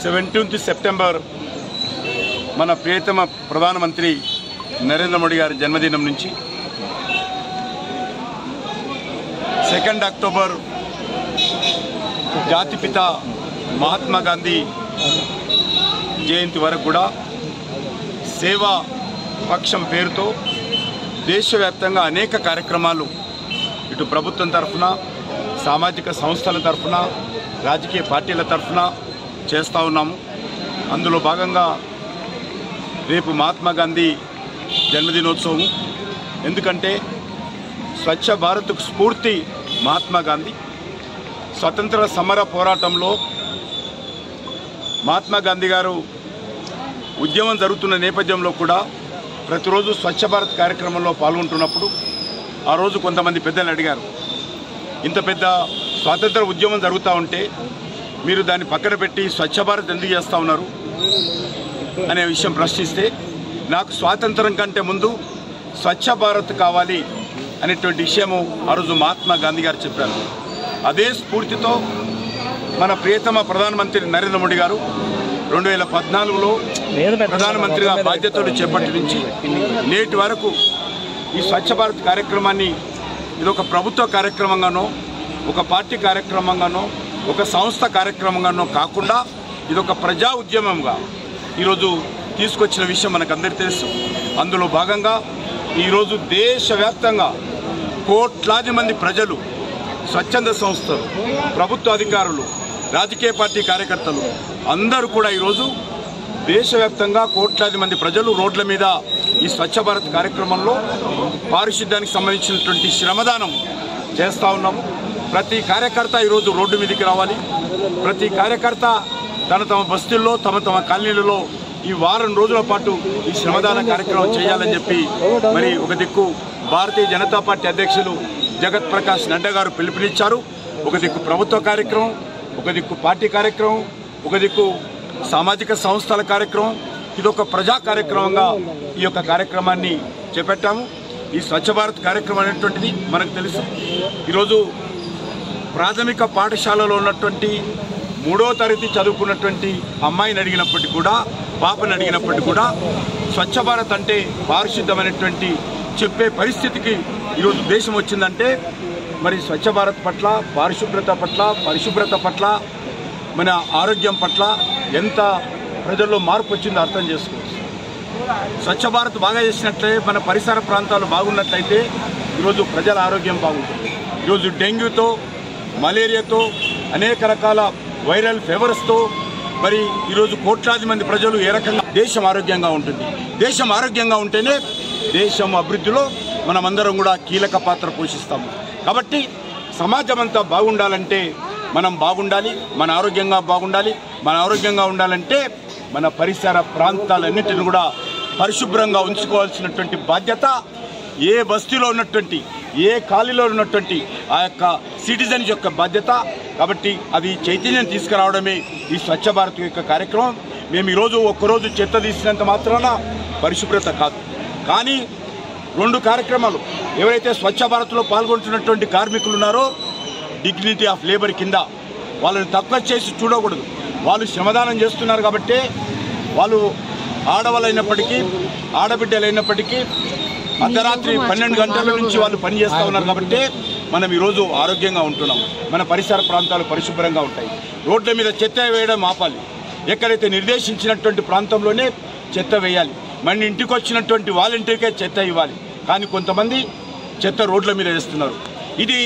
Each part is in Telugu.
17th సెప్టెంబర్ మన ప్రియతమ ప్రధానమంత్రి నరేంద్ర మోడీ గారి జన్మదినం నుంచి 2 అక్టోబర్ జాతిపిత మహాత్మా గాంధీ జయంతి వరకు కూడా సేవా పక్షం పేరుతో దేశవ్యాప్తంగా అనేక కార్యక్రమాలు ఇటు ప్రభుత్వం తరఫున సామాజిక సంస్థల తరఫున రాజకీయ పార్టీల తరఫున చేస్తూ ఉన్నాము. అందులో భాగంగా రేపు మహాత్మా గాంధీ జన్మదినోత్సవం. ఎందుకంటే స్వచ్ఛ భారత్కు స్ఫూర్తి మహాత్మా గాంధీ. స్వతంత్ర సమర పోరాటంలో మహాత్మా గాంధీ గారు ఉద్యమం జరుగుతున్న నేపథ్యంలో కూడా ప్రతిరోజు స్వచ్ఛ భారత్ కార్యక్రమంలో పాల్గొంటున్నప్పుడు ఆ రోజు కొంతమంది పెద్దలు అడిగారు, ఇంత పెద్ద స్వాతంత్ర ఉద్యమం జరుగుతూ ఉంటే మీరు దాన్ని పక్కన పెట్టి స్వచ్ఛ భారత్ ఎందుకు చేస్తూ ఉన్నారు అనే విషయం ప్రశ్నిస్తే, నాకు స్వాతంత్రం కంటే ముందు స్వచ్ఛ భారత్ కావాలి అనేటువంటి విషయము ఆ రోజు మహాత్మా గాంధీ గారు చెప్పారు. అదే స్ఫూర్తితో మన ప్రియతమ ప్రధానమంత్రి నరేంద్ర మోడీ గారు 2014లో ప్రధానమంత్రిగా బాధ్యతలు చేపట్టి నుంచి నేటి వరకు ఈ స్వచ్ఛ భారత్ కార్యక్రమాన్ని ఇది ఒక ప్రభుత్వ కార్యక్రమంగానో, ఒక పార్టీ కార్యక్రమంగానో, ఒక సంస్థ కార్యక్రమంగానో కాకుండా ఇది ఒక ప్రజా ఉద్యమంగా ఈరోజు తీసుకొచ్చిన విషయం మనకందరికీ తెలుసు. అందులో భాగంగా ఈరోజు దేశవ్యాప్తంగా కోట్లాది మంది ప్రజలు, స్వచ్ఛంద సంస్థలు, ప్రభుత్వ అధికారులు, రాజకీయ పార్టీ కార్యకర్తలు అందరూ కూడా ఈరోజు దేశవ్యాప్తంగా కోట్లాది మంది ప్రజలు రోడ్ల మీద ఈ స్వచ్ఛ భారత్ కార్యక్రమంలో పారిశుద్ధ్యానికి సంబంధించినటువంటి శ్రమదానం చేస్తూ ఉన్నాము. ప్రతి కార్యకర్త ఈరోజు రోడ్డు మీదకి రావాలి. ప్రతి కార్యకర్త తమ బస్తీల్లో తమ కాలనీలలో ఈ వారం రోజుల పాటు ఈ శ్రమదాన కార్యక్రమం చేయాలని చెప్పి మరి ఒక దిక్కు భారతీయ జనతా పార్టీ అధ్యక్షులు జగత్ ప్రకాష్ నడ్డా గారు పిలుపునిచ్చారు. ఒక దిక్కు ప్రభుత్వ కార్యక్రమం, ఒక దిక్కు పార్టీ కార్యక్రమం, ఒక దిక్కు సామాజిక సంస్థల కార్యక్రమం. ఇదొక ప్రజా కార్యక్రమంగా ఈ యొక్క కార్యక్రమాన్ని చేపట్టాము. ఈ స్వచ్ఛ భారత్ కార్యక్రమం అనేటువంటిది మనకు తెలుసు. ఈరోజు ప్రాథమిక పాఠశాలలో ఉన్నటువంటి 3వ తరగతి చదువుకున్నటువంటి అమ్మాయిని అడిగినప్పటికీ కూడా, పాపని అడిగినప్పటికీ కూడా స్వచ్ఛ భారత్ అంటే పారిశుద్ధమైనటువంటి చెప్పే పరిస్థితికి ఈరోజు దేశం వచ్చిందంటే మరి స్వచ్ఛ భారత్ పట్ల, పారిశుభ్రత పట్ల, పరిశుభ్రత పట్ల, మన ఆరోగ్యం పట్ల ఎంత ప్రజల్లో మార్పు వచ్చిందో అర్థం చేసుకోవచ్చు. స్వచ్ఛ భారత్ బాగా చేసినట్లే మన పరిసర ప్రాంతాలు బాగున్నట్లయితే ఈరోజు ప్రజల ఆరోగ్యం బాగుంటుంది. ఈరోజు డెంగ్యూతో, మలేరియాతో, అనేక రకాల వైరల్ ఫీవర్స్తో మరి ఈరోజు కోట్లాది మంది ప్రజలు ఏ రకంగా దేశం ఆరోగ్యంగా ఉంటుంది. దేశం ఆరోగ్యంగా ఉంటేనే దేశం అభివృద్ధిలో మనమందరం కూడా కీలక పాత్ర పోషిస్తాము. కాబట్టి సమాజం అంతా బాగుండాలంటే మనం బాగుండాలి, మన ఆరోగ్యంగా బాగుండాలి. మన ఆరోగ్యంగా ఉండాలంటే మన పరిసర ప్రాంతాలన్నింటిని కూడా పరిశుభ్రంగా ఉంచుకోవాల్సినటువంటి బాధ్యత ఏ బస్తీలో ఉన్నటువంటి, ఏ ఖాళీలో ఉన్నటువంటి ఆ యొక్క సిటిజన్ యొక్క బాధ్యత. కాబట్టి అది చైతన్యం తీసుకురావడమే ఈ స్వచ్ఛ భారత్ యొక్క కార్యక్రమం. మేము ఈరోజు ఒక్కరోజు చెత్త తీసినంత మాత్రాన పరిశుభ్రత కాదు. కానీ 2 కార్యక్రమాలు ఎవరైతే స్వచ్ఛ భారత్లో పాల్గొంటున్నటువంటి కార్మికులు ఉన్నారో డిగ్నిటీ ఆఫ్ లేబర్ కింద వాళ్ళని తక్కువ చేసి చూడకూడదు. వాళ్ళు శ్రమదానం చేస్తున్నారు కాబట్టి, వాళ్ళు ఆడవాళ్ళైనప్పటికీ, ఆడబిడ్డలైనప్పటికీ అర్ధరాత్రి 12 గంటల నుంచి వాళ్ళు పనిచేస్తూ ఉన్నారు కాబట్టి మనం ఈరోజు ఆరోగ్యంగా ఉంటున్నాం. మన పరిసర ప్రాంతాలు పరిశుభ్రంగా ఉంటాయి. రోడ్ల మీద చెత్త వేయడం ఆపాలి. ఎక్కడైతే నిర్దేశించినటువంటి ప్రాంతంలోనే చెత్త వేయాలి. మన ఇంటికి వచ్చినటువంటి వాలంటీర్కే చెత్త ఇవ్వాలి. కానీ కొంతమంది చెత్త రోడ్ల మీద వేస్తున్నారు. ఇది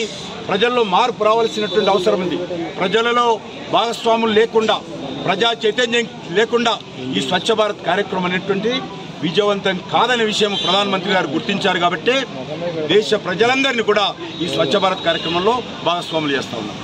ప్రజల్లో మార్పు రావాల్సినటువంటి అవసరం ఉంది. ప్రజలలో భాగస్వాములు లేకుండా, ప్రజా చైతన్యం లేకుండా ఈ స్వచ్ఛ భారత్ కార్యక్రమం అనేటువంటి విజయవంతం కాదనే విషయం ప్రధానమంత్రి గారు గుర్తించారు. కాబట్టి దేశ ప్రజలందరినీ కూడా ఈ స్వచ్ఛ భారత్ కార్యక్రమంలో భాగస్వాములు చేస్తూ ఉన్నారు.